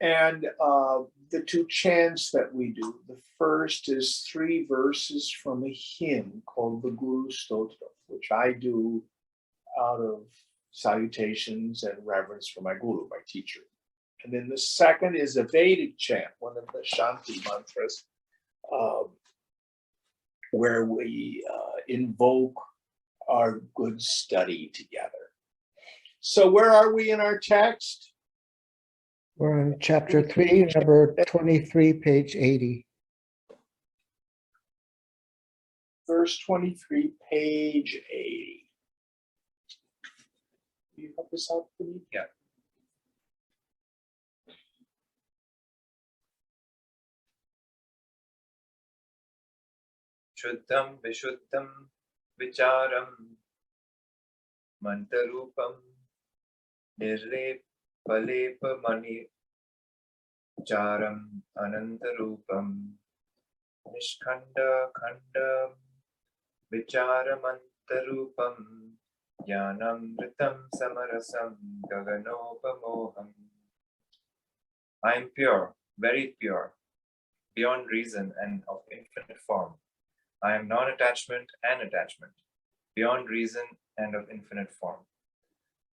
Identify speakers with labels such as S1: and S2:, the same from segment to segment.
S1: And the two chants that we do, the first is 3 verses from a hymn called the Guru Stotra, which I do out of salutations and reverence for my guru, my teacher. And then the second is a Vedic chant, one of the Shanti mantras, where we invoke our good study together. So where are we in our text?
S2: We're on chapter 3, number 23, page 80.
S1: Verse 23, page 80. Can you help us out, please?
S3: Yeah. Shuddham Vishuddham Vicharam Mantarupam Nirlepa Mani Charam Anantarupam Nishkhanda Khanda Vicharamantarupam Jnanam Ritam Samarasam Gaganopamoham. I am pure, very pure, beyond reason and of infinite form. I am non-attachment and attachment, beyond reason and of infinite form.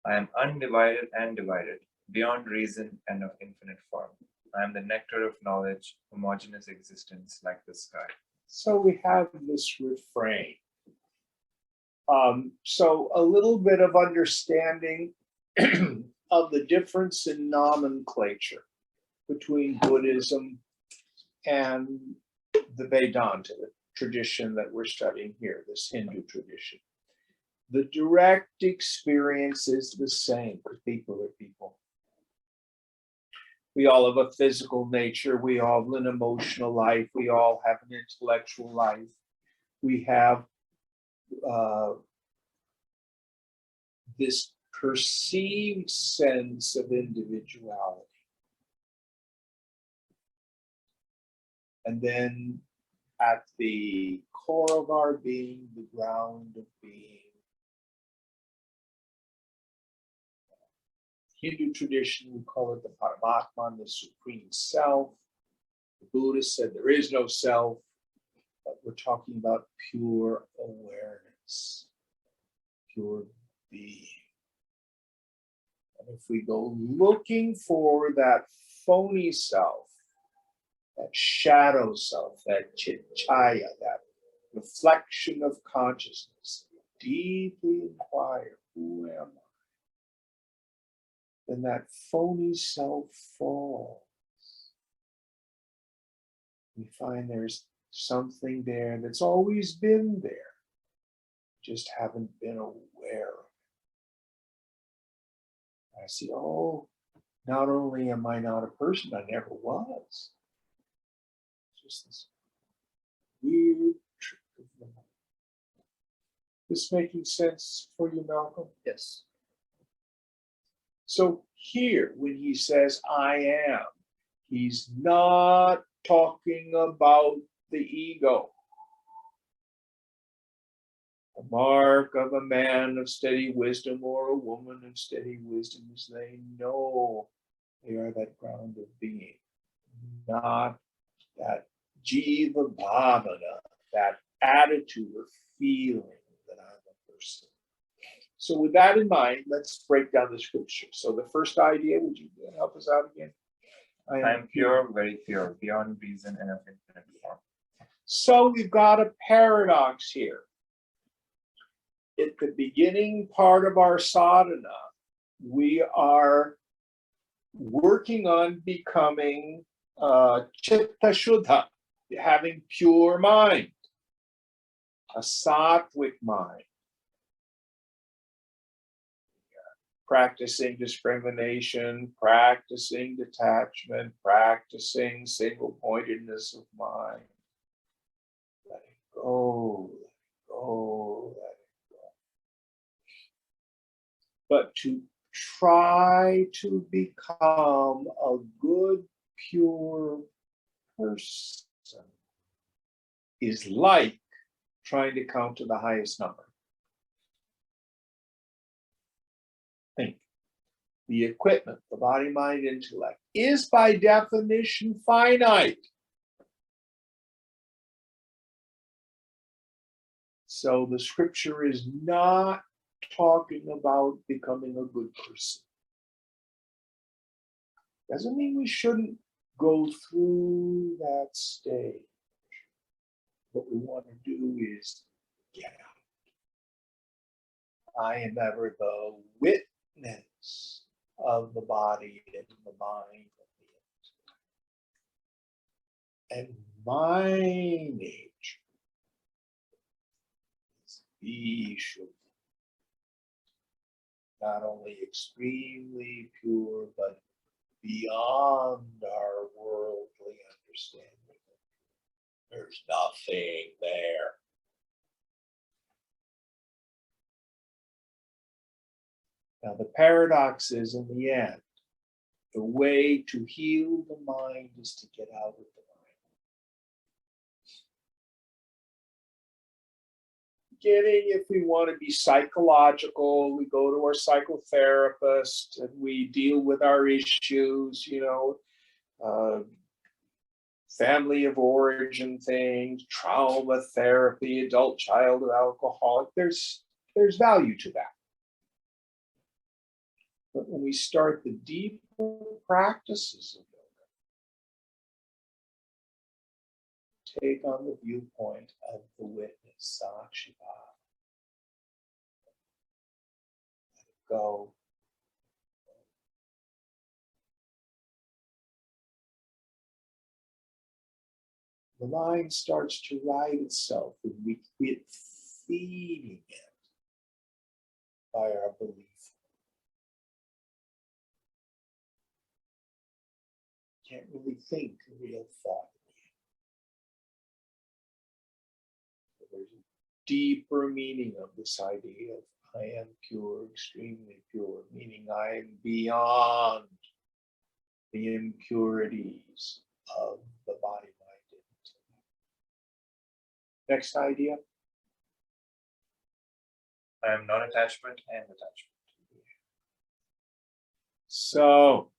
S3: I am undivided and divided, beyond reason and of infinite form. I am the nectar of knowledge, homogeneous existence like the sky.
S1: So we have this refrain. So a little bit of understanding of the difference in nomenclature between Buddhism and the Vedanta, the tradition that we're studying here, this Hindu tradition. The direct experience is the same, because people are people. We all have a physical nature, we all have an emotional life, we all have an intellectual life. We have this perceived sense of individuality. And then at the core of our being, the ground of being, Hindu tradition, we call it the Paramatman, the supreme self. The Buddhist said there is no self, but we're talking about pure awareness, pure being. And if we go looking for that phony self, that shadow self, that chitchaya, that reflection of consciousness, deeply inquire, who am I? Then that phony self falls. We find there's something there that's always been there, just haven't been aware of it. I see, oh, not only am I not a person, I never was. Just this weird trick of the mind. This making sense for you, Malcolm?
S3: Yes.
S1: So here, when he says, I am, he's not talking about the ego. The mark of a man of steady wisdom or a woman of steady wisdom is they know they are that ground of being, not that jiva bhavana, that attitude or feeling that I'm a person. So with that in mind, let's break down the scripture. So the first idea, would you help us out again?
S3: I am pure, very pure, beyond reason and of infinite form.
S1: So we've got a paradox here. At the beginning part of our sadhana, we are working on becoming Ch.3, having pure mind, a sattvic mind. Practicing discrimination, practicing detachment, practicing single-pointedness of mind. Let it go, let it go, let it go. But to try to become a good, pure person is like trying to count to the highest number. Think. the equipment, the body, mind, intellect, is by definition finite. So the scripture is not talking about becoming a good person. Doesn't mean we shouldn't go through that stage. What we want to do is get out. I am ever the witness of the body and the mind and the intellect. And my nature is Vishuddha, not only extremely pure, but beyond our worldly understanding. There's nothing there. Now, the paradox is, in the end, the way to heal the mind is to get out of the mind. Getting, if we want to be psychological, we go to our psychotherapist and we deal with our issues, family of origin things, trauma therapy, adult child of alcoholic. There's value to that. But when we start the deeper practices of yoga, take on the viewpoint of the witness, Sakshibhava. Let it go. The mind starts to right itself and we quit feeding it by our belief. Can't really think a real thought. There's a deeper meaning of this idea of I am pure, extremely pure, meaning I am beyond the impurities of the body, mind, and intellect. Next idea.
S3: I am non-attachment and attachment.
S1: So,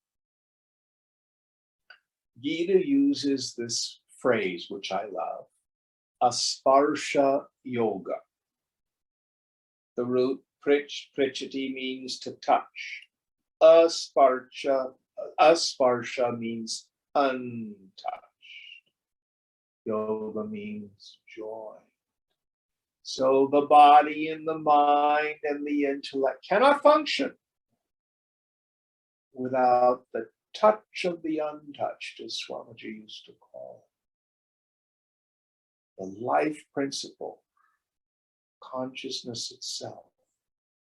S1: Gita uses this phrase, which I love, asparsha yoga. The root prichati means to touch. Asparsha means untouched. Yoga means joy. So the body and the mind and the intellect cannot function without the touch of the untouched, as Swamiji used to call it. The life principle, consciousness itself,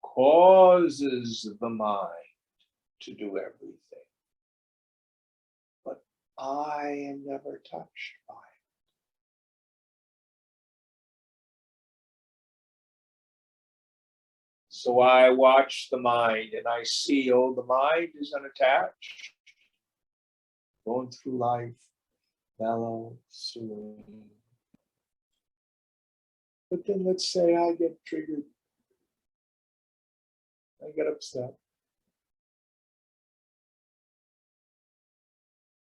S1: causes the mind to do everything. But I am never touched by it. So I watch the mind and I see, oh, the mind is unattached, going through life, mellow, serene. But then let's say I get triggered. I get upset.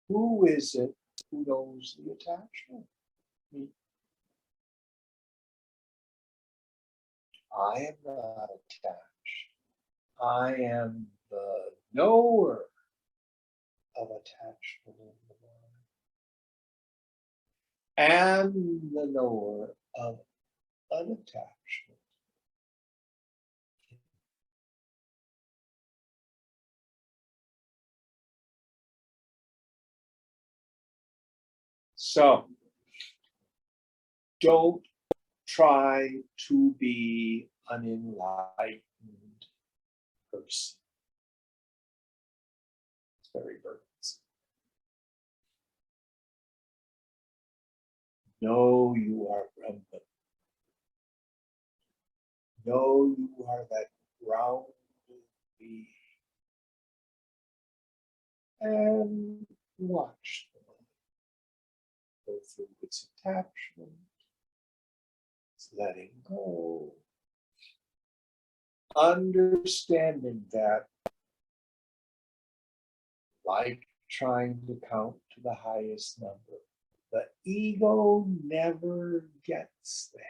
S1: Who is it who knows the attachment? Me. I am not attached. I am the knower of attachment in the mind and the knower of unattachment. So, don't try to be an enlightened person. It's very burdensome. Know you are Brahman. Know you are that grounded being. And watch the mind go through its attachment, its letting go, understanding that like trying to count to the highest number. The ego never gets there.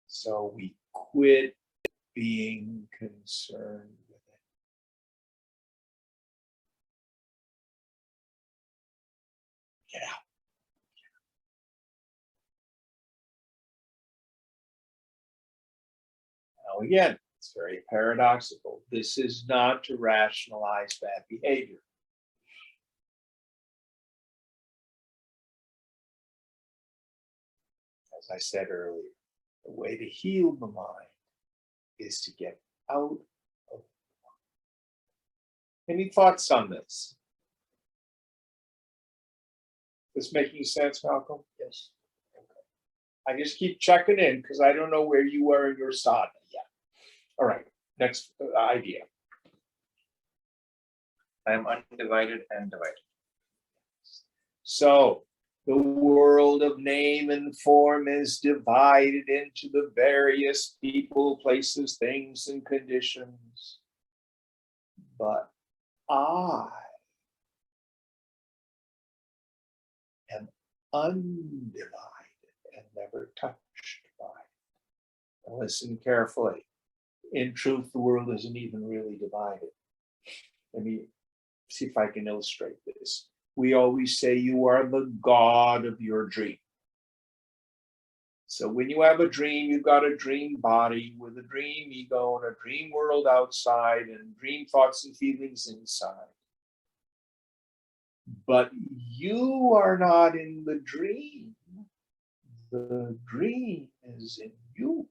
S1: So we quit being concerned with it. Get out. Now again, it's very paradoxical. This is not to rationalize bad behavior. As I said earlier, the way to heal the mind is to get out of the mind. Any thoughts on this? This making sense, Malcolm? Yes. Okay. I just keep checking in because I don't know where you are in your sadhana yet. All right, next idea.
S3: I am undivided and divided.
S1: So the world of name and form is divided into the various people, places, things, and conditions. But I am undivided and never touched by it. Now listen carefully. In truth, the world isn't even really divided. Let me see if I can illustrate this. We always say you are the God of your dream. So when you have a dream, you've got a dream body with a dream ego and a dream world outside and dream thoughts and feelings inside. But you are not in the dream. The dream is in you.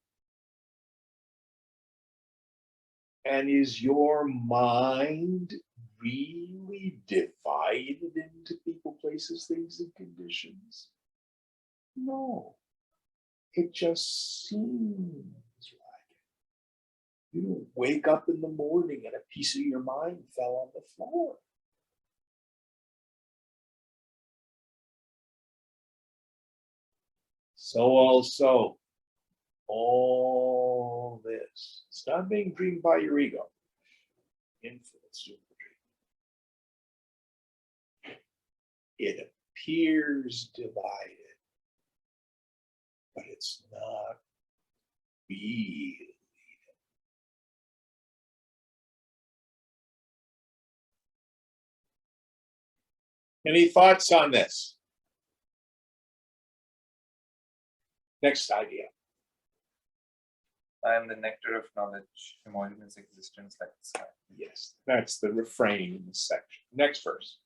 S1: And is your mind really divided into people, places, things, and conditions? No, it just seems like it. You don't wake up in the morning and a piece of your mind fell on the floor. So also, all this, it's not being dreamed by your ego. Infinite super dream. It appears divided, but it's not really. Any thoughts on this? Next idea.
S3: I am the nectar of knowledge, homogeneous existence like the sky.
S1: Yes, that's the refrain in this section. Next verse.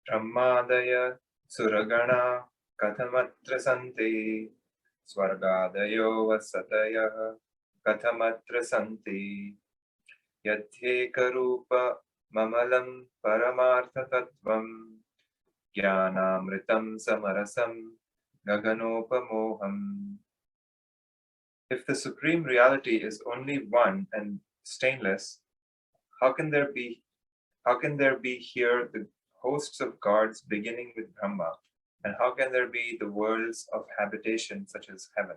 S3: Brahmadaya suragana kathamatra santi swargadayo vasataya kathamatra santi yadhekarupa mamalam paramartha tattvam jnanamritam samarasam gaganopamoham. If the supreme reality is only one and stainless, how can there be here the hosts of gods beginning with Brahma, and how can there be the worlds of habitation such as heaven?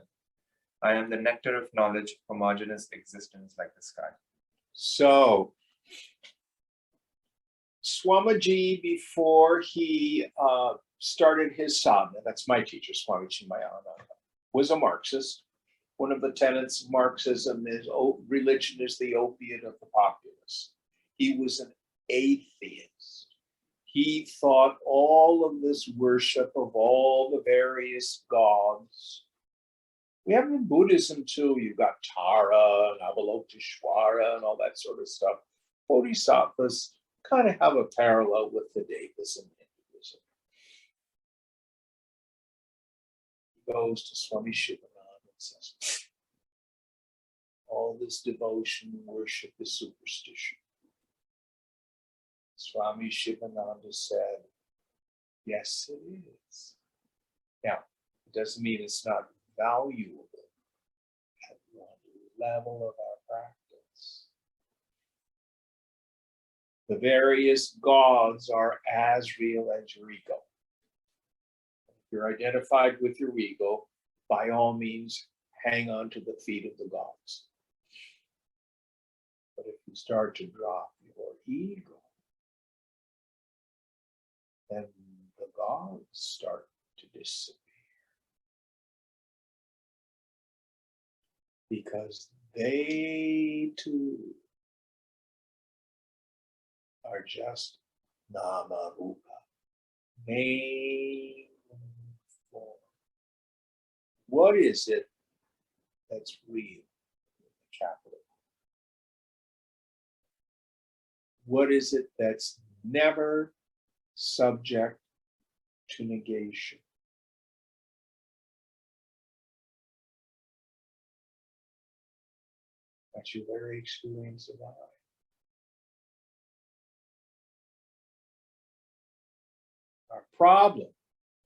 S3: I am the nectar of knowledge, homogeneous existence like the sky.
S1: So, Swamiji, before he started his sadhana, that's my teacher, Swamiji Mayananda, was a Marxist. One of the tenets of Marxism is religion is the opiate of the populace. He was an atheist. He thought all of this worship of all the various gods. We have in Buddhism too. You've got Tara and Avalokiteshvara and all that sort of stuff. Bodhisattvas kind of have a parallel with the Devas in Hinduism. He goes to Swami Shivananda and says, all this devotion and worship is superstition. Swami Shivananda said, yes, it is. Now, it doesn't mean it's not valuable at one level of our practice. The various gods are as real as your ego. If you're identified with your ego, by all means, hang on to the feet of the gods. But if you start to drop your ego, then the gods start to disappear. Because they too are just nama rupa, name form. What is it that's real? Capital. What is it that's never subject to negation? That's your very experience of I. Our problem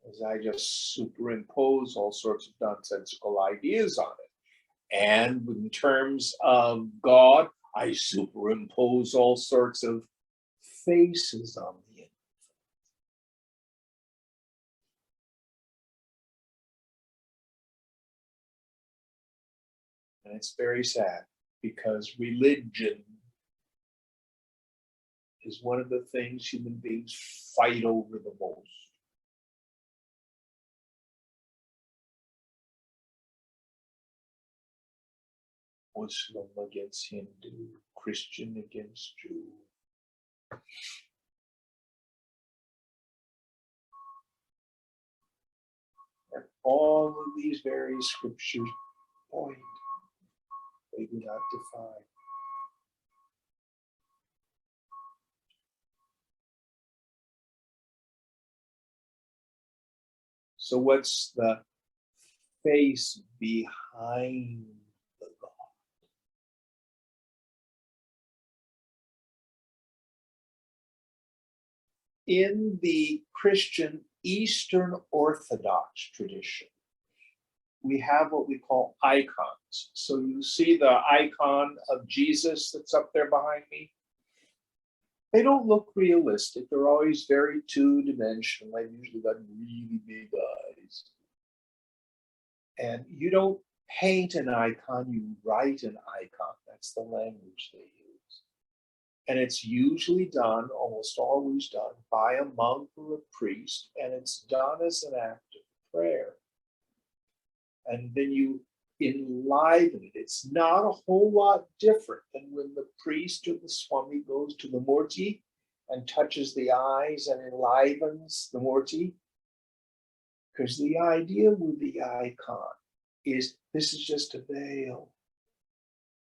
S1: is I just superimpose all sorts of nonsensical ideas on it. And in terms of God, I superimpose all sorts of faces on the infinite. And it's very sad because religion is one of the things human beings fight over the most. Muslim against Hindu, Christian against Jew. And all of these various scriptures point, they do not define. So what's the face behind the God? In the Christian Eastern Orthodox tradition, we have what we call icons. So you see the icon of Jesus that's up there behind me? They don't look realistic. They're always very two-dimensional. They've usually got really big eyes. And you don't paint an icon, you write an icon. That's the language they use. And it's usually done, almost always done, by a monk or a priest, and it's done as an act of prayer. And then you enliven it. It's not a whole lot different than when the priest or the Swami goes to the Murti and touches the eyes and enlivens the Murti. Because the idea with the icon is this is just a veil.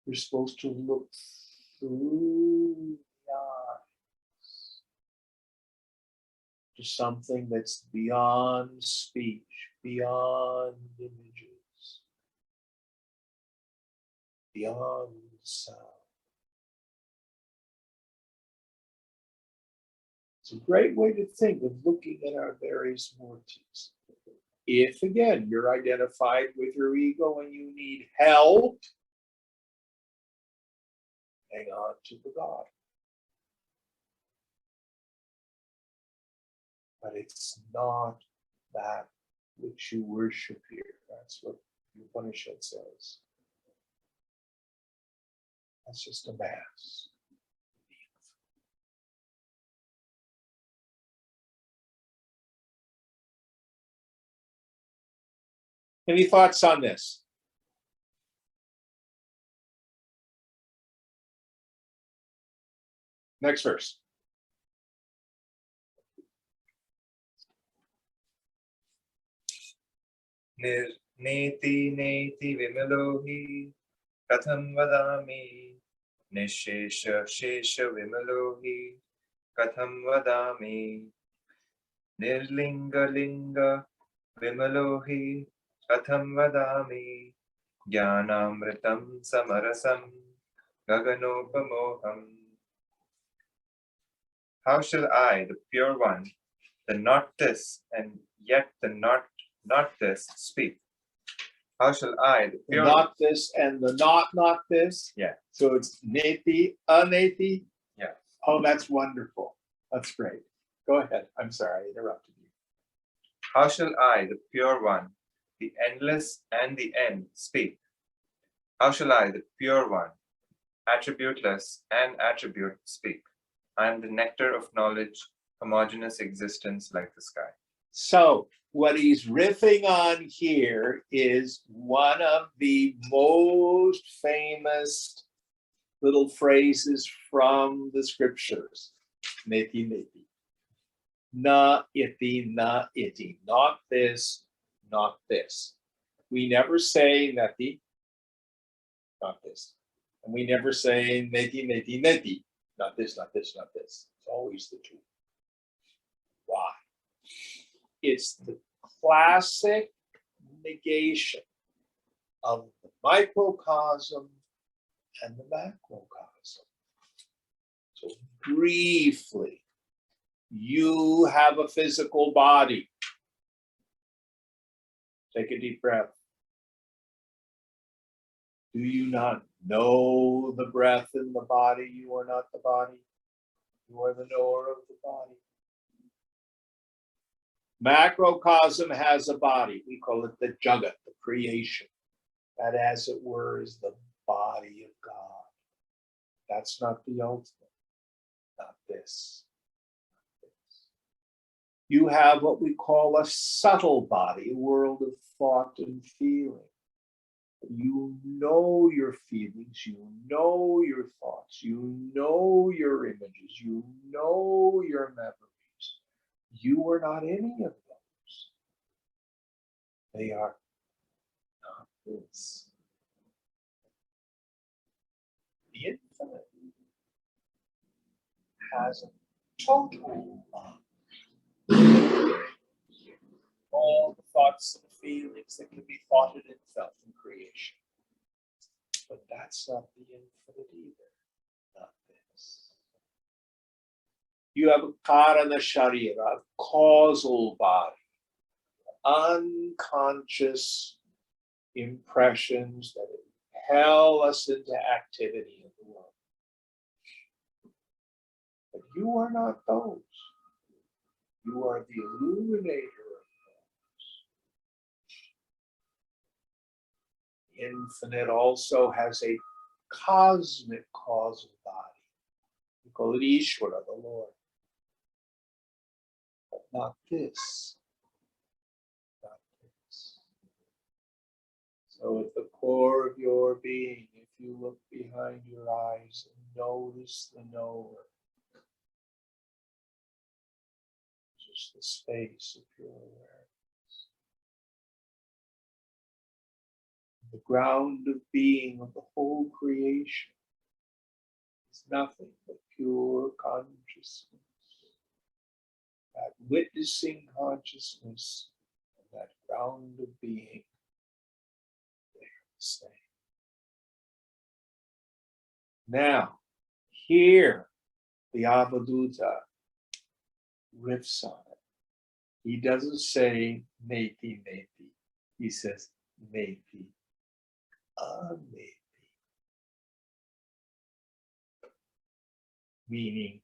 S1: You're supposed to look through the eyes to something that's beyond speech, beyond images, beyond sound. It's a great way to think of looking at our various murtis. If, again, you're identified with your ego and you need help, hang on to the God. But it's not that which you worship here. That's what the Upanishad says. That's just a mass. Any thoughts on this? Next verse.
S3: Neti neti vimalohi katham vadami nishesha shesha vimalohi katham vadami nirlinga linga vimalohi katham vadami jnanamritam samarasam gaganopamoham. How shall I, the pure one, the not this and yet the not this, speak? How shall I, the pure
S1: Not this and the not this.
S3: Yeah.
S1: So it's neti, aneti.
S3: Yeah.
S1: Oh, that's wonderful. That's great. Go ahead. I'm sorry, I interrupted you.
S3: How shall I, the pure one, the endless and the end, speak? How shall I, the pure one, attributeless and attribute, speak? I am the nectar of knowledge, homogeneous existence like the sky.
S1: So what he's riffing on here is one of the most famous little phrases from the scriptures. Neti neti. Na iti, na iti. Not this, not this. We never say neti, not this. And we never say neti, neti, neti. Not this, not this, not this. It's always the two. Why? It's the classic negation of the microcosm and the macrocosm. So briefly, you have a physical body. Take a deep breath. Do you not know the breath in the body? You are not the body. You are the knower of the body. Macrocosm has a body. We call it the Jagat, the creation. That, as it were, is the body of God. That's not the ultimate. Not this. Not this. You have what we call a subtle body, a world of thought and feeling. You know your feelings, you know your thoughts, you know your images, you know your memories. You are not any of those. They are not this. The infinite has a total mind. All the thoughts and feelings that can be thoughted and felt in creation. But that's not the infinite either. Not this. You have a karana sharira, a causal body, unconscious impressions that impel us into activity in the world. But you are not those. You are the illuminator of those. The infinite also has a cosmic causal body. We call it Ishvara, the Lord. But not this. Not this. So at the core of your being, if you look behind your eyes and notice the knower, just the space of your awareness. The ground of being of the whole creation is nothing but pure consciousness. That witnessing consciousness and that ground of being, they are the same. Now, here, the Avadhuta riffs on it. He doesn't say neti neti. He says neti aneti. Meaning,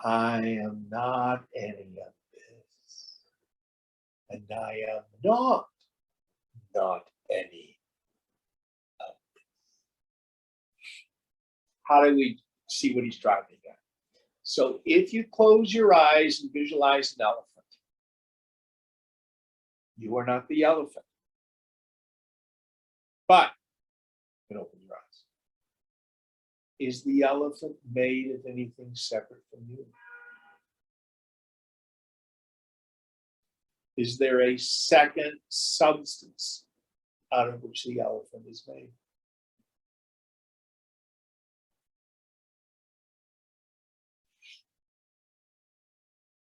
S1: I am not any of this. And I am not any of this. How do we see what he's driving at? So if you close your eyes and visualize an elephant, you are not the elephant. But you can open your eyes. Is the elephant made of anything separate from you? Is there a second substance out of which the elephant is made?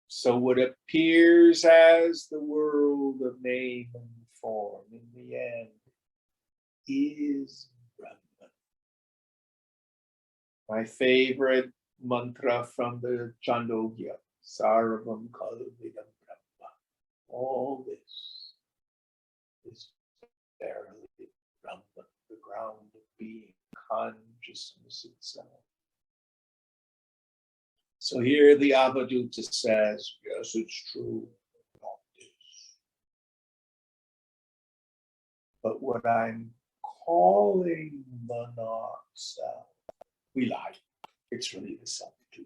S1: So what appears as the world of name and form in the end is Brahman. My favorite mantra from the Chandogya, Sarvam Kalvidam Brahma. All this is verily Brahman, the ground of being, consciousness itself. So here the Avadhuta says, yes, it's true. Not this. But what I'm calling the not-self, we lie. It's really the self too.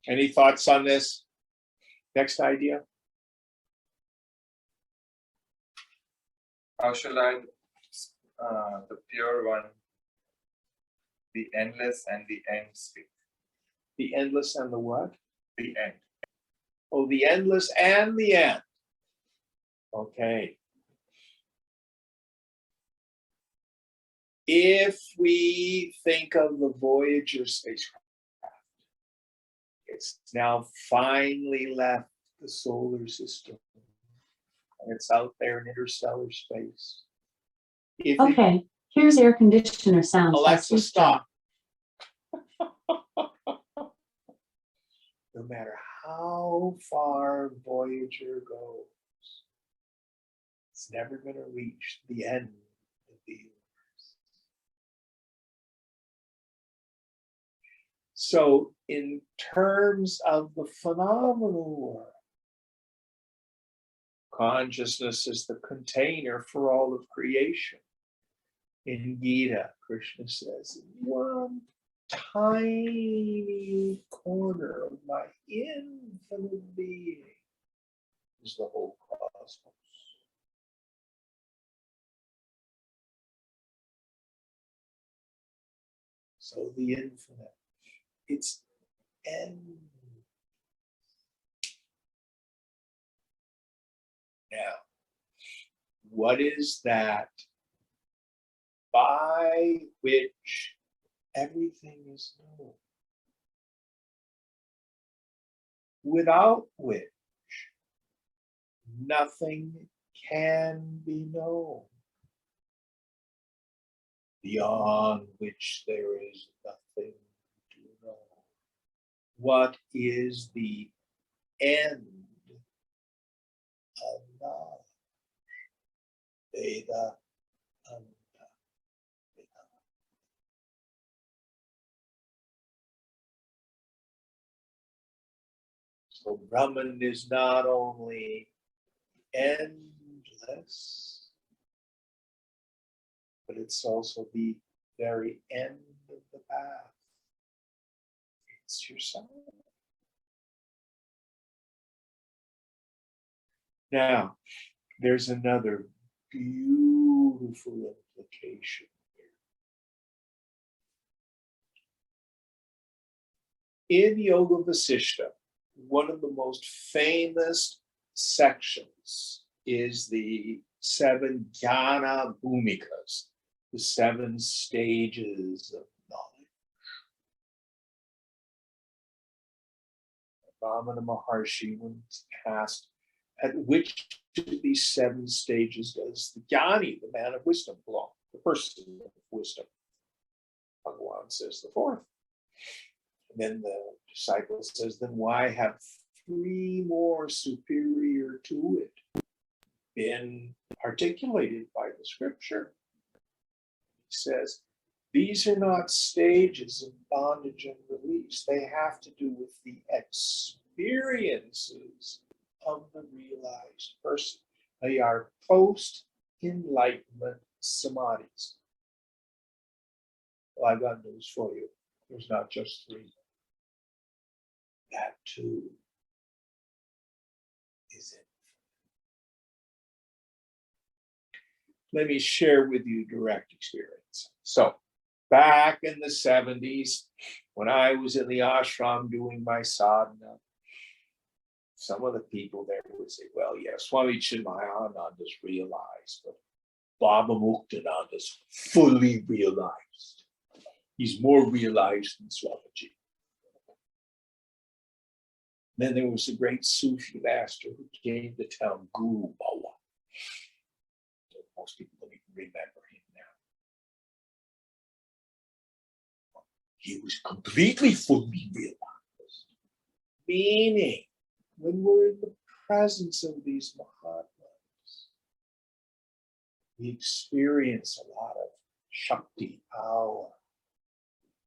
S1: Any thoughts on this? Next idea?
S3: How shall I, the pure one, the endless and the end speak?
S1: The endless and the what?
S3: The end.
S1: Oh, the endless and the end. Okay. If we think of the Voyager spacecraft, it's now finally left the solar system and it's out there in interstellar space. If it-
S4: Okay, here's air conditioner sound.
S1: Alexa, stop. No matter how far Voyager goes, it's never going to reach the end of the universe. So in terms of the phenomenal world, consciousness is the container for all of creation. In Gita, Krishna says, one tiny corner of my infinite being is the whole cosmos. So the infinite, it's endless. Now, what is that by which everything is known? Without which nothing can be known, beyond which there is nothing to know. What is the end of knowledge? Veda Anta. So Brahman is not only endless, but it's also the very end of the path. It's yourself. Now, there's another beautiful implication here. In Yoga Vasishta, one of the most famous sections is the 7 jnana bhumikas, the 7 stages of knowledge. Ramana Maharshi once asked, at which of these 7 stages does the jnani, the man of wisdom, belong, the person of wisdom? Bhagavan says the 4th. And then the disciple says, then why have 3 more superior to it been articulated by the scripture? He says, these are not stages of bondage and release. They have to do with the experiences of the realized person. They are post-enlightenment samadhis. Well, I've got news for you. There's not just 3. That too is it. Let me share with you direct experience. So back in the 70s, when I was in the ashram doing my sadhana, some of the people there would say, well, yes, Swami Chinmayananda is realized, but Baba Muktananda is fully realized. He's more realized than Swamiji. Then there was a great Sufi master who came to town, Guru Bawa. Most people don't even remember him now. He was completely fully realized. Meaning, when we're in the presence of these Mahatmas, we experience a lot of Shakti, power.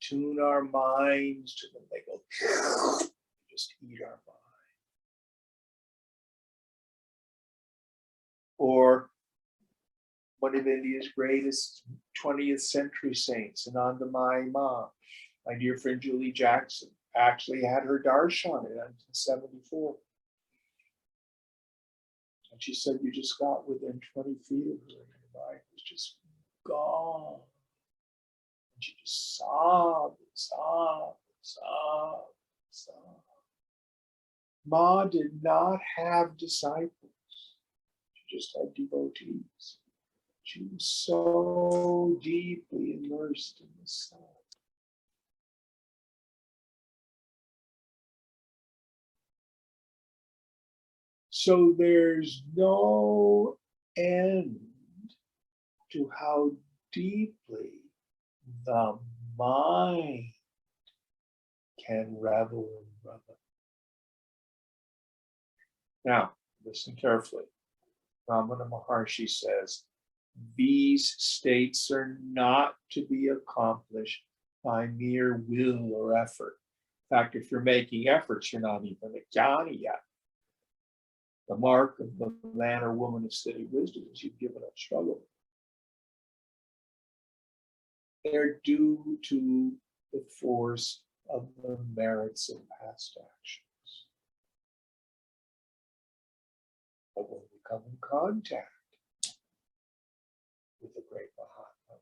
S1: Tune our minds to them. They go, just eat our mind. Or one of India's greatest 20th century saints, Anandamayi Ma, my dear friend Julie Jackson, actually had her darshan in 1974. And she said, you just got within 20 feet of her and your mind was just gone. And she just sobbed and sobbed and sobbed and sobbed. Ma did not have disciples. She just had devotees. She was so deeply immersed in the soul. So there's no end to how deeply the mind can revel in Brahman. Now, listen carefully. Ramana Maharshi says, these states are not to be accomplished by mere will or effort. In fact, if you're making efforts, you're not even a jnani yet. The mark of the man or woman of steady wisdom is you've given up struggle. They're due to the force of the merits of past actions. But when we come in contact with the great Mahatma,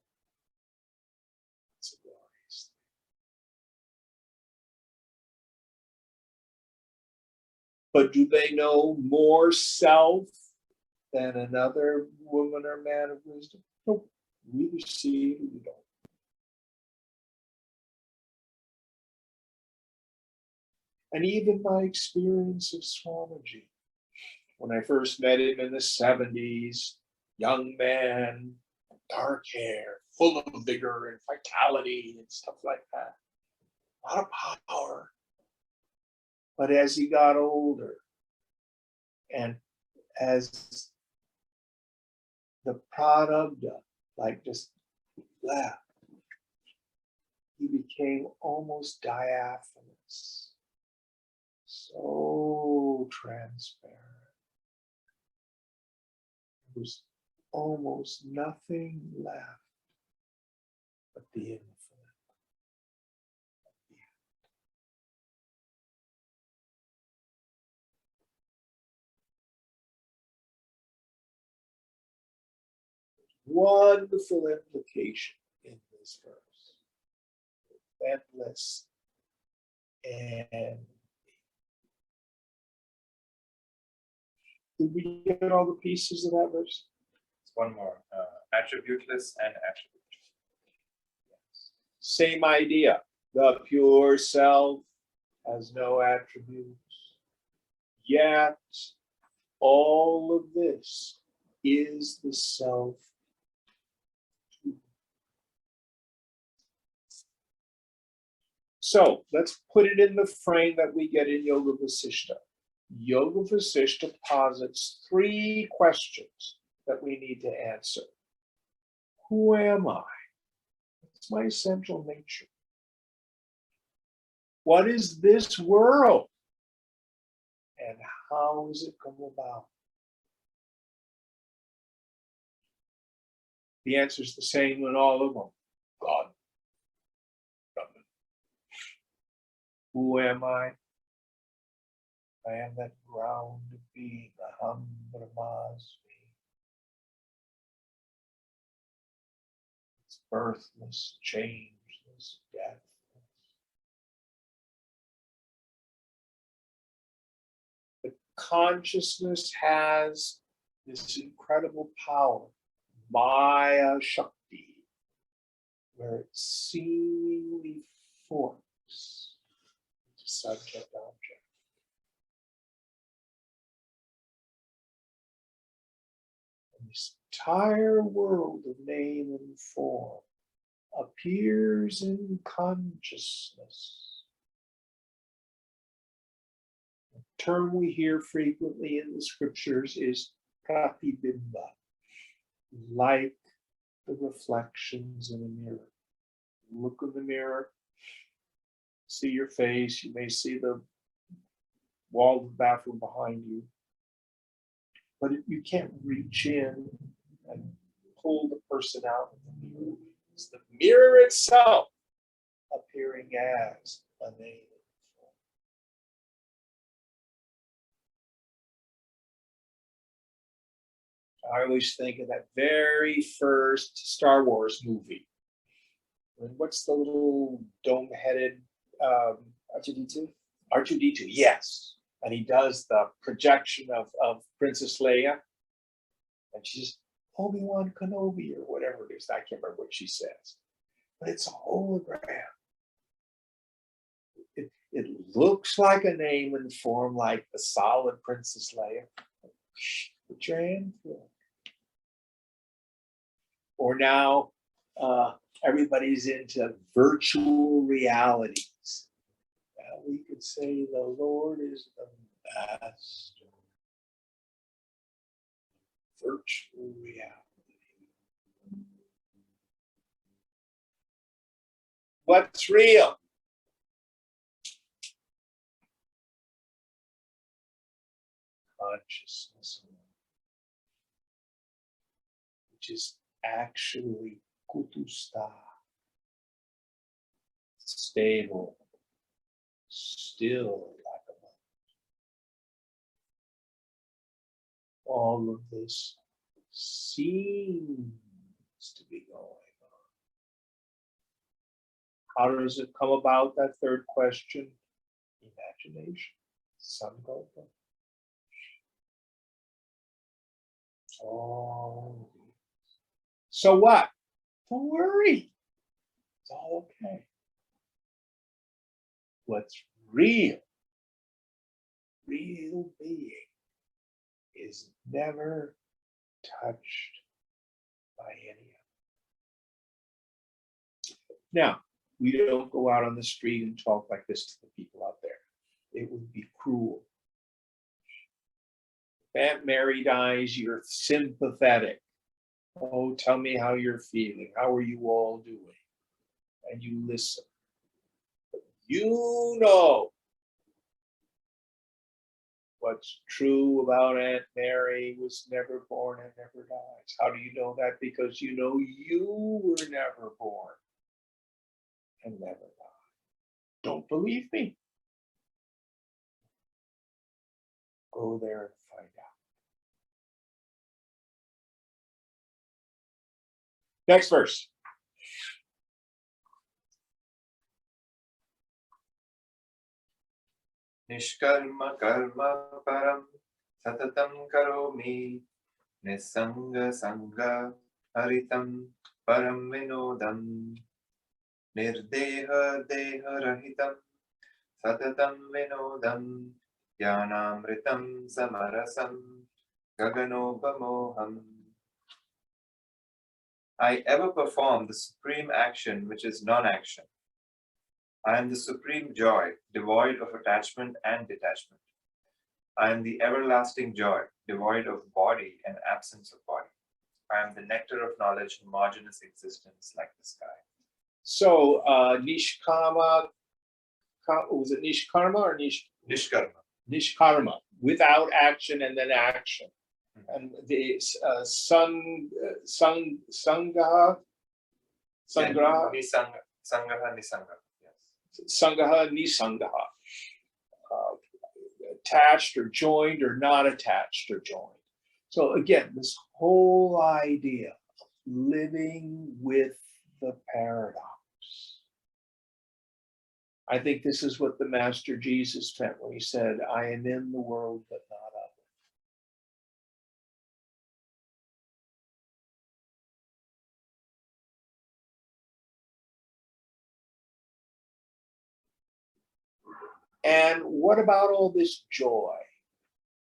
S1: it's a glorious thing. But do they know more self than another woman or man of wisdom? Nope. We either see it or we don't. And even my experience of Swamiji, when I first met him in the 70s, young man, dark hair, full of vigor and vitality and stuff like that. A lot of power. But as he got older and as the prarabdha, like just left, he became almost diaphanous. So transparent. There was almost nothing left but the infinite. Wonderful implication in this verse. Endless and did we get all the pieces of that verse?
S3: It's one more. Attributeless and attribute.
S1: Same idea. The pure self has no attributes. Yet all of this is the self. So let's put it in the frame that we get in Yoga Vasishta. Yoga Vasishta posits 3 questions that we need to answer. Who am I? What's my essential nature? What is this world? And how does it come about? The answer is the same in all of them. God. Brahman. Who am I? I am that ground of being, Aham Brahmasmi. It's birthless, changeless, deathless. The consciousness has this incredible power, Maya Shakti, where it seemingly forms into subject object. And this entire world of name and form appears in consciousness. The term we hear frequently in the scriptures is pratibimba, like the reflections in the mirror. Look in the mirror, see your face. You may see the wall of the bathroom behind you, but you can't reach in and pull the person out of the mirror. It's the mirror itself appearing as a name. I always think of that very first Star Wars movie. And what's the little dome-headed
S5: R2D2?
S1: R2D2? Yes. And he does the projection of Princess Leia. And she's Obi-Wan Kenobi or whatever it is. I can't remember what she says. But it's a hologram. It looks like a name and form like the solid Princess Leia. Put your hand through it. Or now everybody's into virtual realities. Now we could say the Lord is the master. Virtual reality. What's real? Consciousness, which is actually kutusta, stable, still like a monk. All of this seems to be going on. How does it come about, that third question? Imagination, sankalpa. Oh, so what? Don't worry. It's all okay. What's real being is never touched by any of it. Now, we don't go out on the street and talk like this to the people out there. It would be cruel. Aunt Mary dies, you're sympathetic. Oh, tell me how you're feeling. How are you all doing? And you listen. But you know what's true about Aunt Mary was never born and never dies. How do you know that? Because you know you were never born and never died. Don't believe me? Go there and find out. Next verse.
S3: Nishkarma karma param satatam karomi nisanga sanga haritam param vinodam nirdeha deha rahitam satatam vinodam jnanamritam samarasam gaganopamoham. I ever perform the supreme action which is non-action. I am the supreme joy, devoid of attachment and detachment. I am the everlasting joy, devoid of body and absence of body. I am the nectar of knowledge, homogeneous existence like the sky.
S1: So nishkama, was it nishkarma or
S3: Nishkarma.
S1: nishkarma, without action and then action. And the sangaha,
S3: Nisanga, sangaha, nisanga. Yes.
S1: sangaha, nisangaha, attached or joined or not attached or joined. So again, this whole idea of living with the paradox. I think this is what the Master Jesus meant when he said, I am in the world, but not of it. And what about all this joy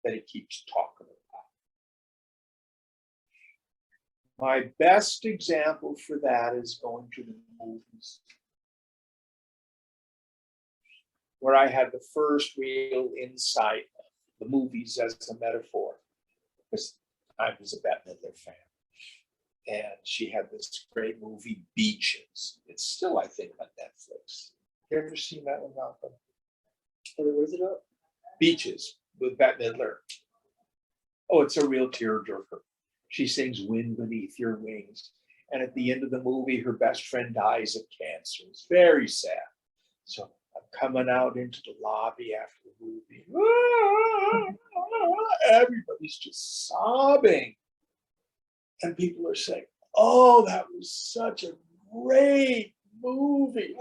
S1: that he keeps talking about? My best example for that is going to the movies, where I had the first real insight of the movies as a metaphor, because I was a Bette Midler fan. And she had this great movie, Beaches. It's still, I think, on Netflix. You ever seen that one, Malcolm?
S5: Where's it up?
S1: Beaches with Bette Midler. Oh, it's a real tearjerker. She sings Wind Beneath Your Wings. And at the end of the movie, her best friend dies of cancer. It's very sad. So I'm coming out into the lobby after the movie. Everybody's just sobbing. And people are saying, oh, that was such a great movie.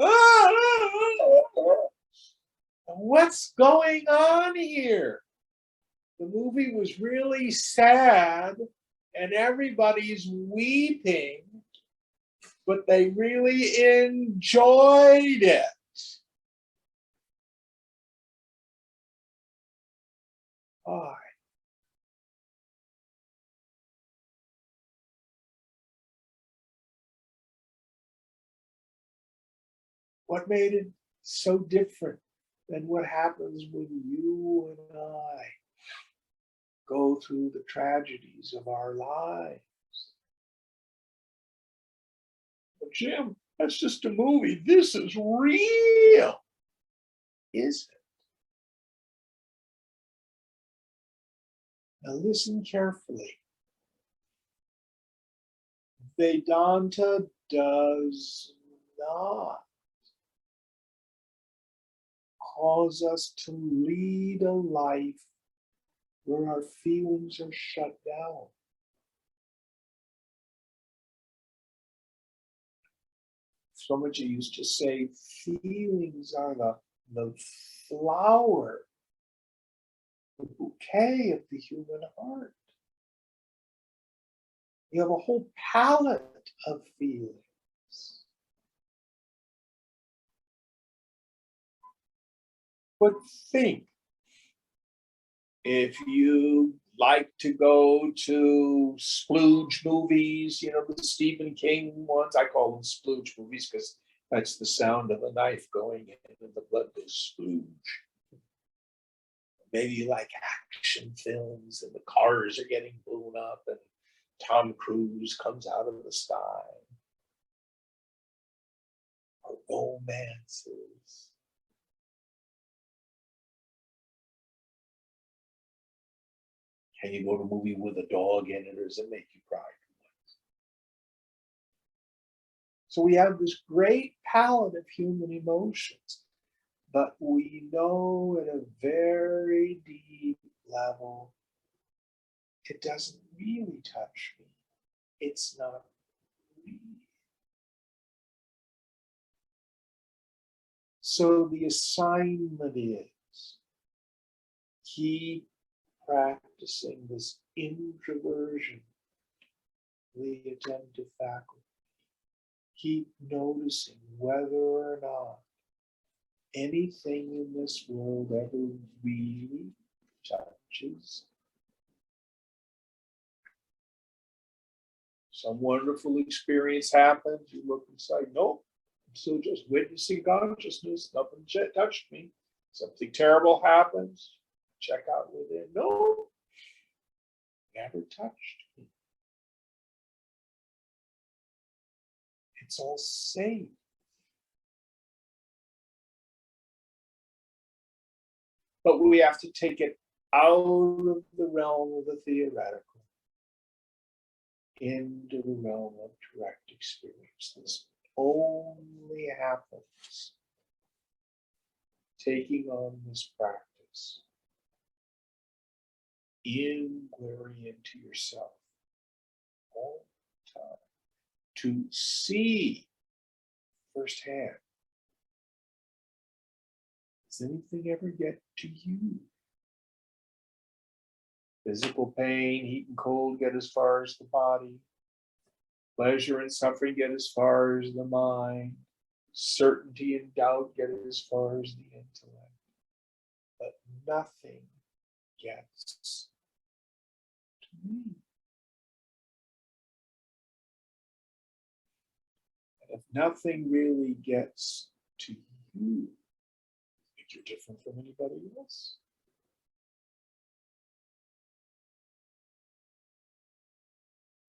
S1: What's going on here? The movie was really sad and everybody's weeping, but they really enjoyed it. Why? What made it so different than what happens when you and I go through the tragedies of our lives? But Jim, that's just a movie. This is real. Is it? Now listen carefully. Vedanta does not cause us to lead a life where our feelings are shut down. Swamiji used to say, feelings are the flower, the bouquet of the human heart. You have a whole palette of feelings. But think, if you like to go to splooge movies, you know, the Stephen King ones, I call them splooge movies because that's the sound of a knife going in and the blood goes splooge. Maybe you like action films and the cars are getting blown up and Tom Cruise comes out of the sky. Or romances. Can you go to a movie with a dog in it, or does it make you cry? So we have this great palette of human emotions, but we know at a very deep level, it doesn't really touch me. It's not real. So the assignment is keep practicing this introversion, the attentive faculty. Keep noticing whether or not anything in this world ever really touches. Some wonderful experience happens, you look inside, nope, I'm still just witnessing consciousness, nothing touched me. Something terrible happens, check out within, no, never touched me. It's all safe. But we have to take it out of the realm of the theoretical into the realm of direct experience. This only happens taking on this practice, inquiry into yourself all the time to see firsthand. Does anything ever get to you? Physical pain, heat and cold get as far as the body. Pleasure and suffering get as far as the mind. Certainty and doubt get as far as the intellect. But nothing gets to me. And if nothing really gets to you, think you're different from anybody else?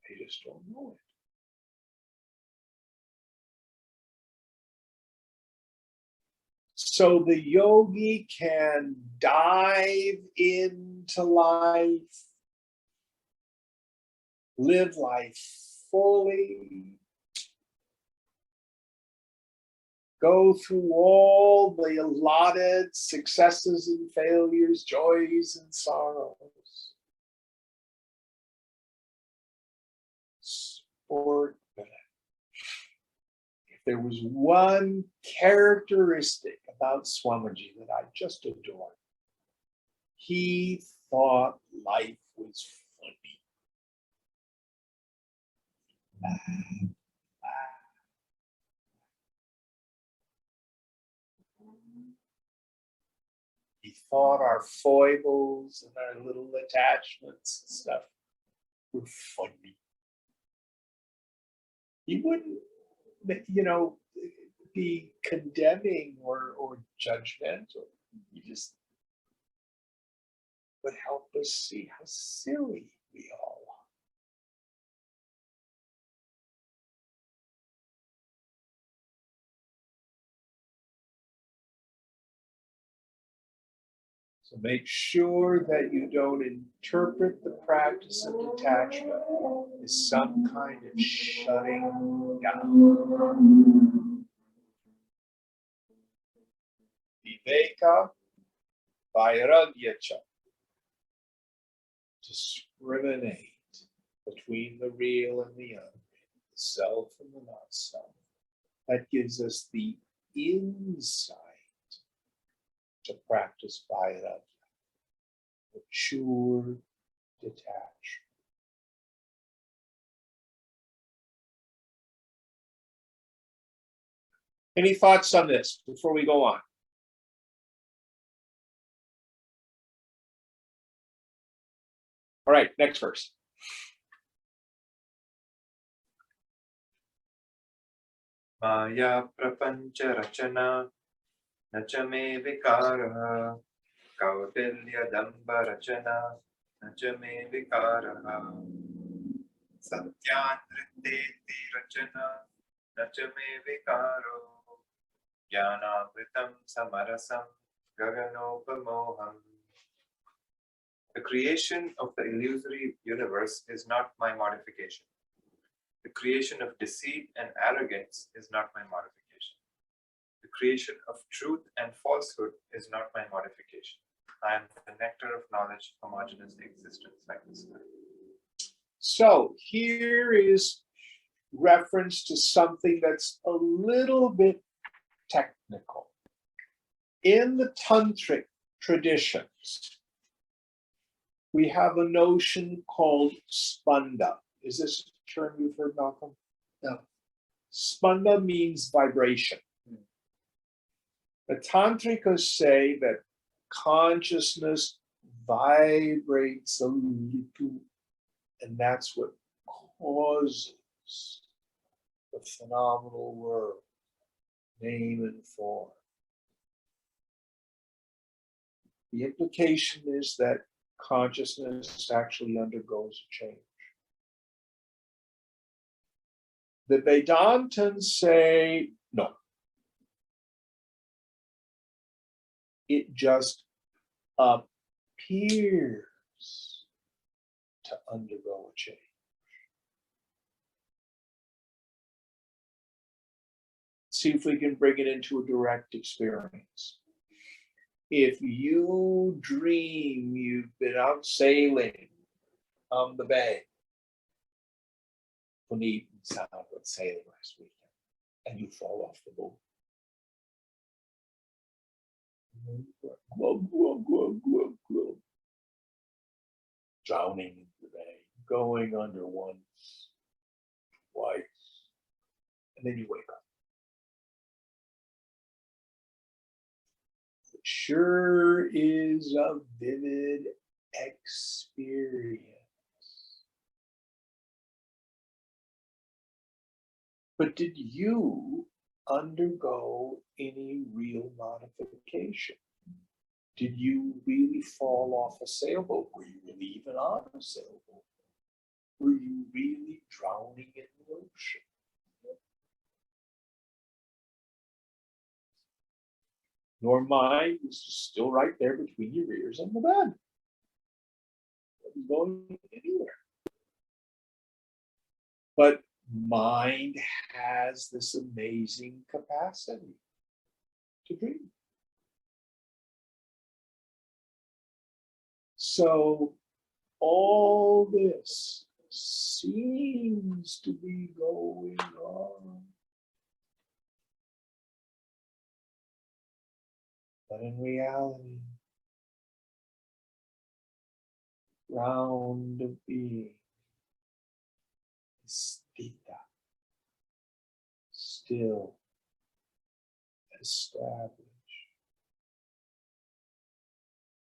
S1: They just don't know it. So the yogi can dive into life, live life fully, go through all the allotted successes and failures, joys and sorrows. Sport. If there was one characteristic about Swamiji that I just adored, he thought life was funny. He thought our foibles and our little attachments and stuff were funny. He wouldn't, be condemning or judgmental. He just would help us see how silly we all are. So make sure that you don't interpret the practice of detachment as some kind of shutting down. Viveka, Vairagyacha. Discriminate between the real and the unreal, the self and the not self. That gives us the insight to practice Vairagya, mature detachment. Any thoughts on this before we go on? All right, next verse.
S3: Maya prapancha rachana nacha me vikaraha kautilya damba rachana nacha me vikaraha satyandriteti rachana nacha me vikaro jnanavritam samarasam gaganopamoham. The creation of the illusory universe is not my modification. The creation of deceit and arrogance is not my modification. The creation of truth and falsehood is not my modification. I am the nectar of knowledge, homogeneous existence like the sky.
S1: So here is reference to something that's a little bit technical. In the tantric traditions, we have a notion called spanda. Is this a term you've heard, Malcolm?
S5: No.
S1: Spanda means vibration. The tantrikas say that consciousness vibrates a little, and that's what causes the phenomenal world, name and form. The implication is that consciousness actually undergoes a change. The Vedantins say no. It just appears to undergo a change. See if we can bring it into a direct experience. If you dream you've been out sailing on the bay, Puneet and Sam went sailing last weekend, and you fall off the boat. Glug, glug, glug, glug, glug. Drowning in the bay, going under once, twice, and then you wake up. It sure is a vivid experience. But did you undergo any real modification? Did you really fall off a sailboat? Were you really even on a sailboat? Were you really drowning in the ocean? Your mind is still right there between your ears and the bed. It's going anywhere. But mind has this amazing capacity to dream. So all this seems to be going on. But in reality, ground of being is Gita, still established.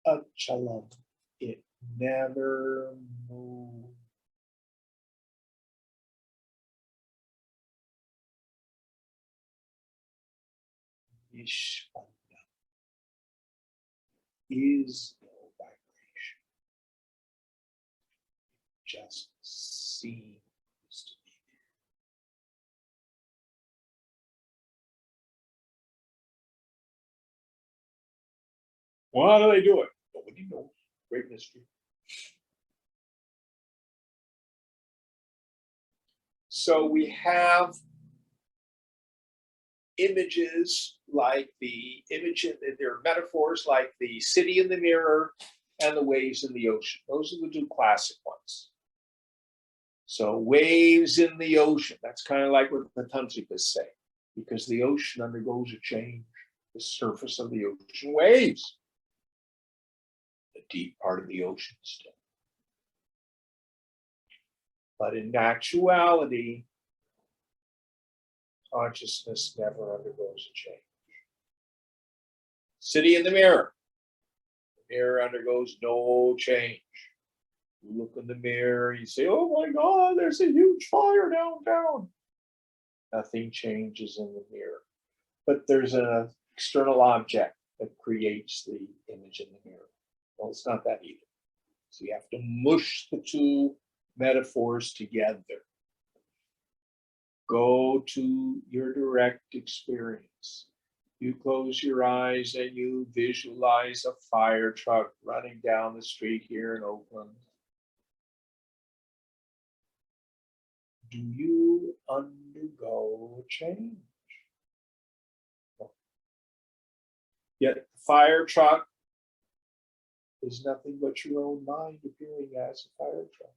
S1: Achalam, it never moves. Ishvana is no vibration, just seems to be there. Well, how do they do it? Nobody knows. Great mystery. So we have images like the image, there are metaphors like the city in the mirror and the waves in the ocean. Those are the two classic ones. So waves in the ocean, that's kind of like what the Tantrikas say, because the ocean undergoes a change. The surface of the ocean waves. The deep part of the ocean still. But in actuality, consciousness never undergoes a change. City in the mirror. The mirror undergoes no change. You look in the mirror, you say, oh my God, there's a huge fire downtown. Nothing changes in the mirror. But there's an external object that creates the image in the mirror. Well, it's not that either. So you have to mush the two metaphors together. Go to your direct experience. You close your eyes and you visualize a fire truck running down the street here in Oakland. Do you undergo a change? Yet the fire truck is nothing but your own mind appearing as a fire truck.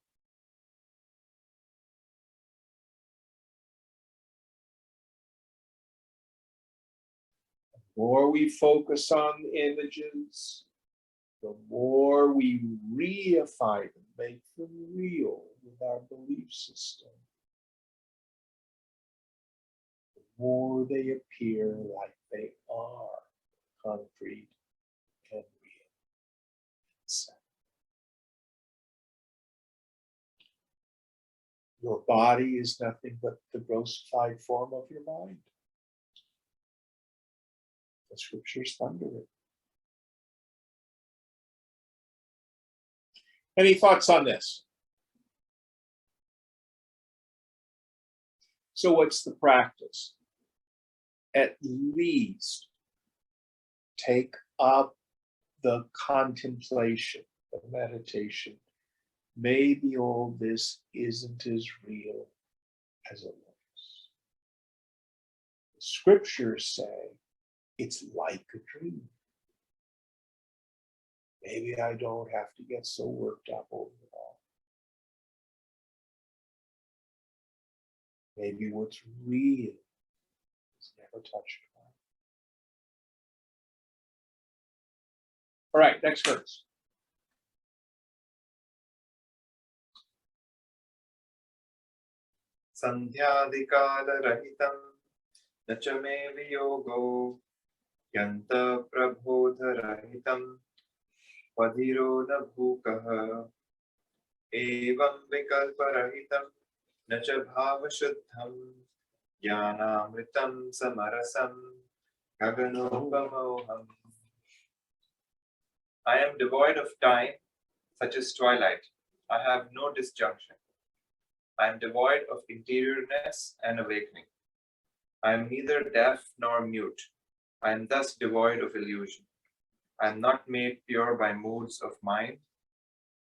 S1: The more we focus on images, the more we reify them, make them real with our belief system, the more they appear like they are concrete and real. Your body is nothing but the grossified form of your mind. The scriptures thunder it. Any thoughts on this? So what's the practice? At least take up the contemplation, the meditation. Maybe all this isn't as real as it looks. The scriptures say it's like a dream. Maybe I don't have to get so worked up over it all. Maybe what's real is never touched by. All right, next verse.
S3: Sandhyadikala-rahitam na cha me viyogo yanta prabodha-rahitam vadhiro na bhukaha evam vikalpa-rahitam na cha bhava-shuddham jnanamritam samarasam gaganopamoham. I am devoid of time, such as twilight. I have no disjunction. I am devoid of interiorness and awakening. I am neither deaf nor mute. I am thus devoid of illusion. I am not made pure by moods of mind.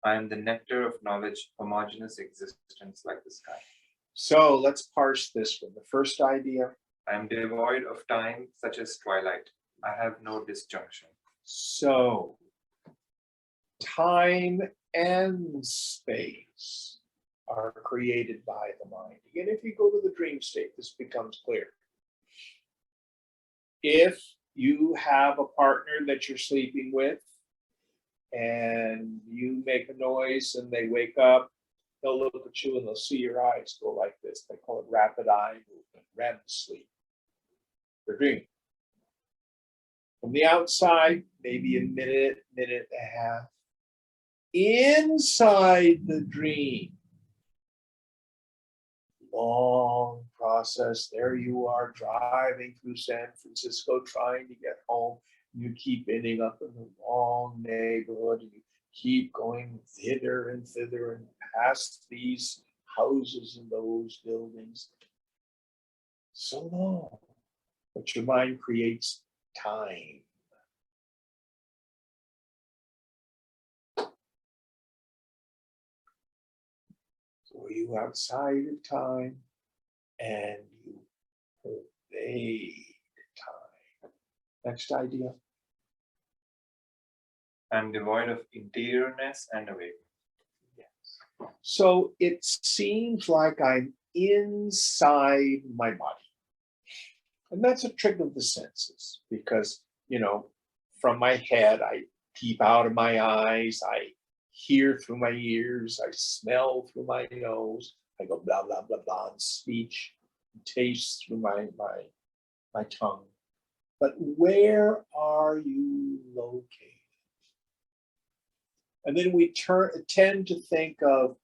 S3: I am the nectar of knowledge, homogeneous existence like the sky.
S1: So let's parse this one. The first idea.
S3: I am devoid of time, such as twilight. I have no disjunction.
S1: So time and space are created by the mind. Again, if you go to the dream state, this becomes clear. If you have a partner that you're sleeping with and you make a noise and they wake up, they'll look at you and they'll see your eyes go like this. They call it rapid eye movement, REM sleep. They're dreaming. From the outside, maybe a minute, minute and a half. Inside the dream, long process. There you are driving through San Francisco trying to get home. You keep ending up in the wrong neighborhood and you keep going thither and thither and past these houses and those buildings. So long. But your mind creates time. So you outside of time and you pervade time. Next idea.
S3: I am devoid of interiorness and awakening.
S1: Yes. So it seems like I'm inside my body. And that's a trick of the senses because, from my head, I peep out of my eyes, I hear through my ears, I smell through my nose, I go blah, blah, blah, blah in speech, taste through my tongue. But where are you located? And then we tend to think of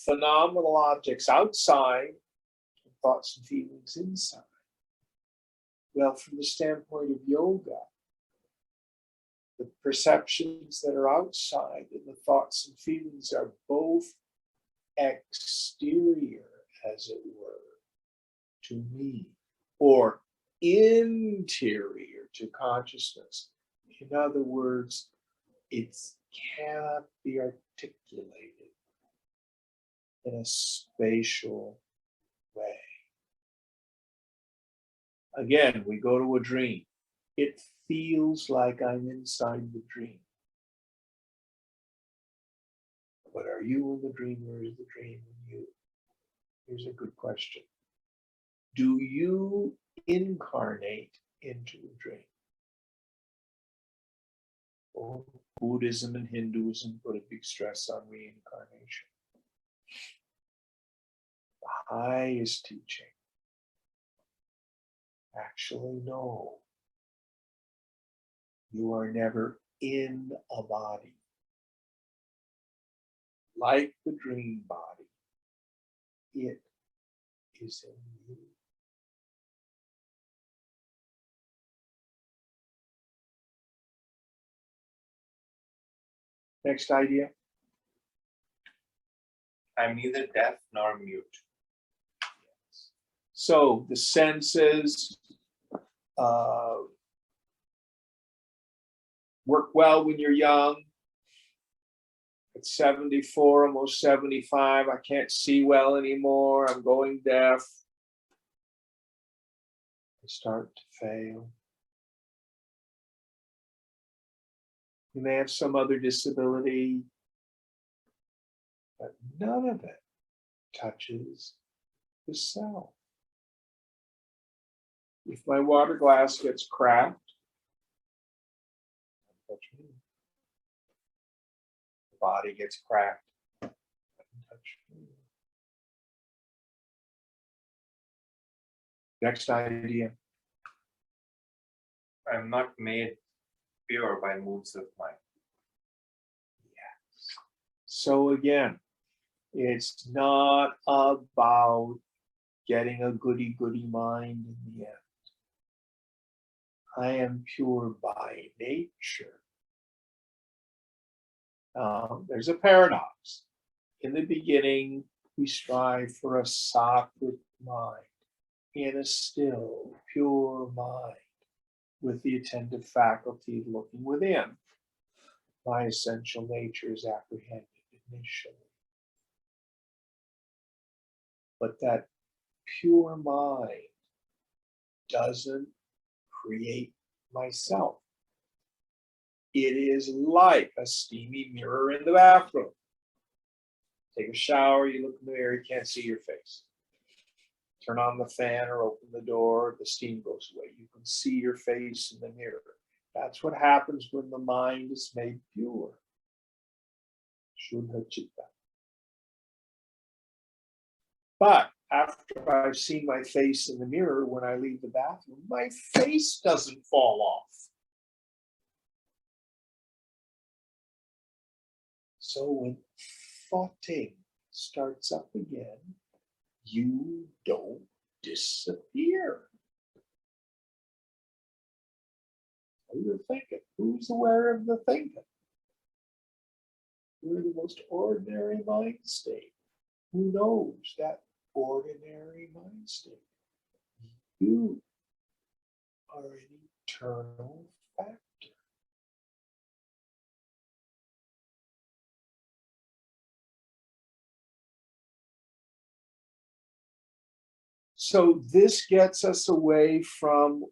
S1: phenomenal objects outside and thoughts and feelings inside. Well, from the standpoint of yoga, the perceptions that are outside and the thoughts and feelings are both exterior, as it were, to me, or interior to consciousness. In other words, it cannot be articulated in a spatial way. Again, we go to a dream. It feels like I'm inside the dream. But are you in the dream or is the dream in you? Here's a good question. Do you incarnate into a dream? Oh, Buddhism and Hinduism put a big stress on reincarnation. The highest teaching. Actually, no. You are never in a body. Like the dream body, it is in you. Next idea.
S3: I am neither deaf nor mute.
S1: So the senses work well when you're young. At 74, almost 75, I can't see well anymore. I'm going deaf. I start to fail. You may have some other disability, but none of it touches the self. If my water glass gets cracked, touch me. The body gets cracked, touch me. Next idea.
S3: I am not made pure by moods of mind.
S1: Yes. So again, it's not about getting a goody-goody mind in the end. I am pure by nature. There's a paradox. In the beginning, we strive for a sattvic mind, in a still, pure mind. with the attentive faculty of looking within. My essential nature is apprehended initially. But that pure mind doesn't create myself. It is like a steamy mirror in the bathroom. Take a shower, you look in the mirror, you can't see your face. Turn on the fan or open the door, the steam goes away. You can see your face in the mirror. That's what happens when the mind is made pure. Shuddha Chitta. But after I've seen my face in the mirror, when I leave the bathroom, my face doesn't fall off. So when thoughting starts up again, you don't disappear. You're thinking. Who's aware of the thinking? We're the most ordinary mind state. Who knows that ordinary mind state? You are an eternal factor. So this gets us away from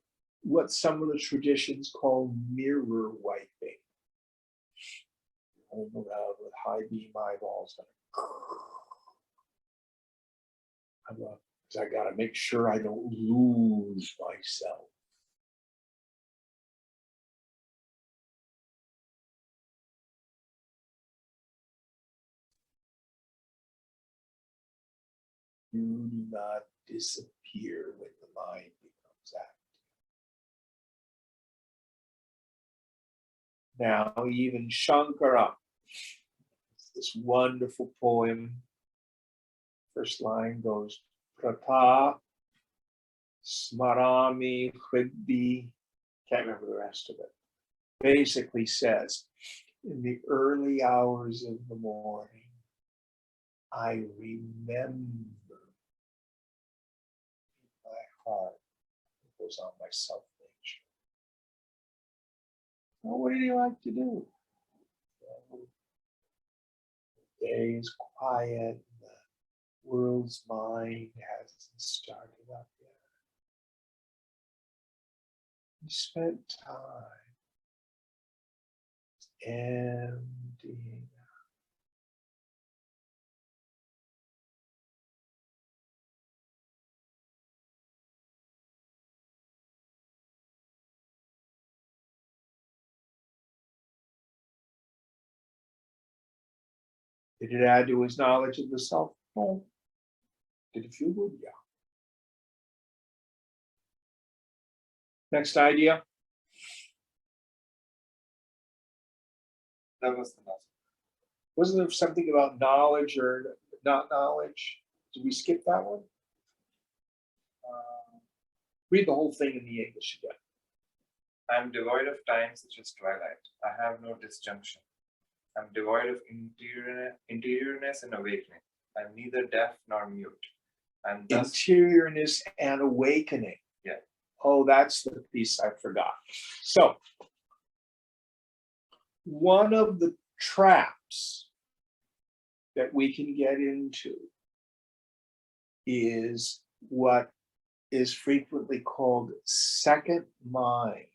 S1: what some of the traditions call mirror wiping. Home around with high beam eyeballs. I got to make sure I don't lose myself. Do not disappear when the mind becomes active. Now, even Shankara, this wonderful poem, first line goes, Prata Smarami Hriddi, can't remember the rest of it. Basically says, in the early hours of the morning, I remember my heart goes on my self-nature. Well, what do you like to do? The day is quiet, the world's mind hasn't started up yet. You spent time emptying. Did it add to his knowledge of the self? No. Did it feel good? Yeah. Next idea.
S3: That was the last.
S1: Wasn't there something about knowledge or not knowledge? Did we skip that one? Read the whole thing in the English again.
S3: I am devoid of time such as twilight. I have no disjunction. I'm devoid of interiorness and awakening. I'm neither deaf nor mute. And thus,
S1: Interiorness and awakening.
S3: Yeah.
S1: Oh, that's the piece I forgot. So, one of the traps that we can get into is what is frequently called second mind.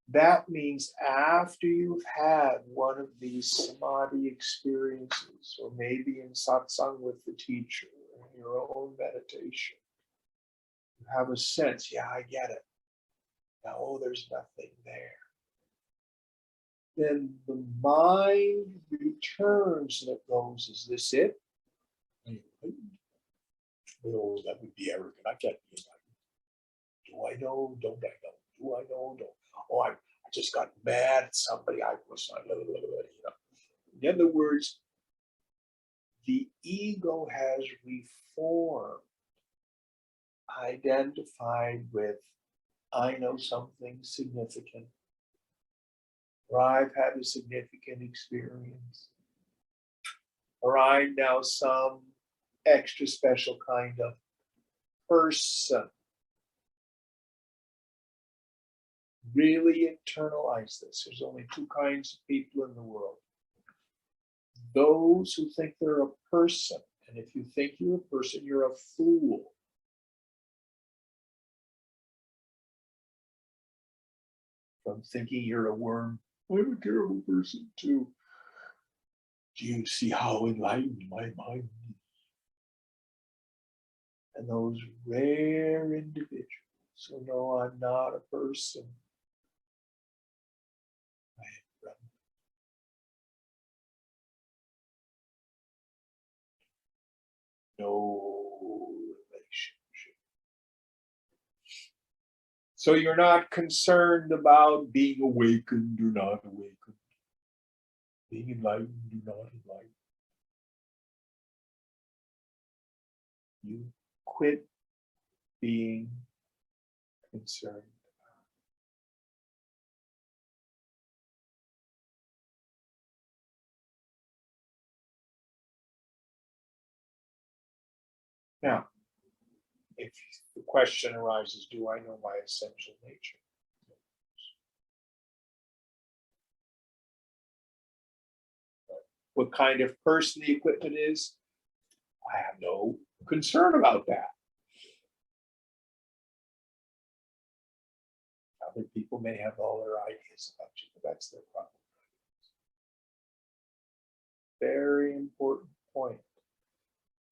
S1: That means after you've had one of these samadhi experiences, or maybe in satsang with the teacher, or in your own meditation, you have a sense, yeah, I get it. Now, oh, there's nothing there. Then the mind returns and it goes, is this it? Oh, that would be arrogant. I can't be enlightened. Do I know? Don't I know? Do I know? Don't. Oh, I just got mad at somebody. I was, you know. In other words, the ego has reformed, identified with, I know something significant, or I've had a significant experience, or I'm now some extra special kind of person. Really internalize this. There's only two kinds of people in the world. Those who think they're a person. And if you think you're a person, you're a fool. From thinking you're a worm, I'm a terrible person too. Do you see how enlightened my mind is? And those rare individuals who know I'm not a person, I am Brahman. No relationship. So you're not concerned about being awakened or not awakened, being enlightened or not enlightened. You quit being concerned. Now, if the question arises, do I know my essential nature? What kind of person the equipment is, I have no concern about that. Other people may have all their ideas about you, but that's their problem. Very important point.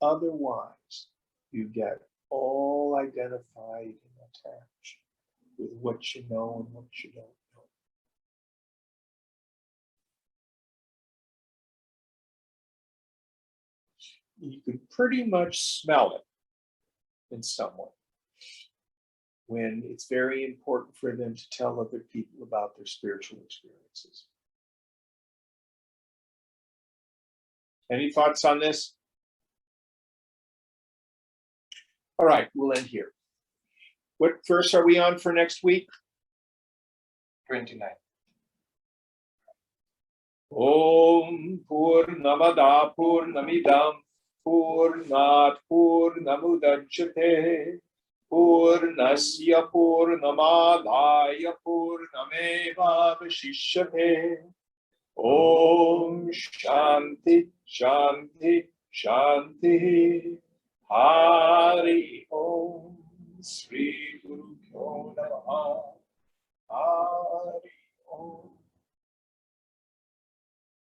S1: Otherwise, you get all identified and attached with what you know and what you don't know. You can pretty much smell it in someone when it's very important for them to tell other people about their spiritual experiences. Any thoughts on this? All right, we'll end here. What verse are we on for next week?
S3: 29.
S1: Om Purnamada Purnamidam Purnat Purnamudachyate Purnasya Purnamadaya Purnameva Vashishyate. Om Shanti Shanti Shanti. Hari Om. Sri Guru Namaha. Hari Om.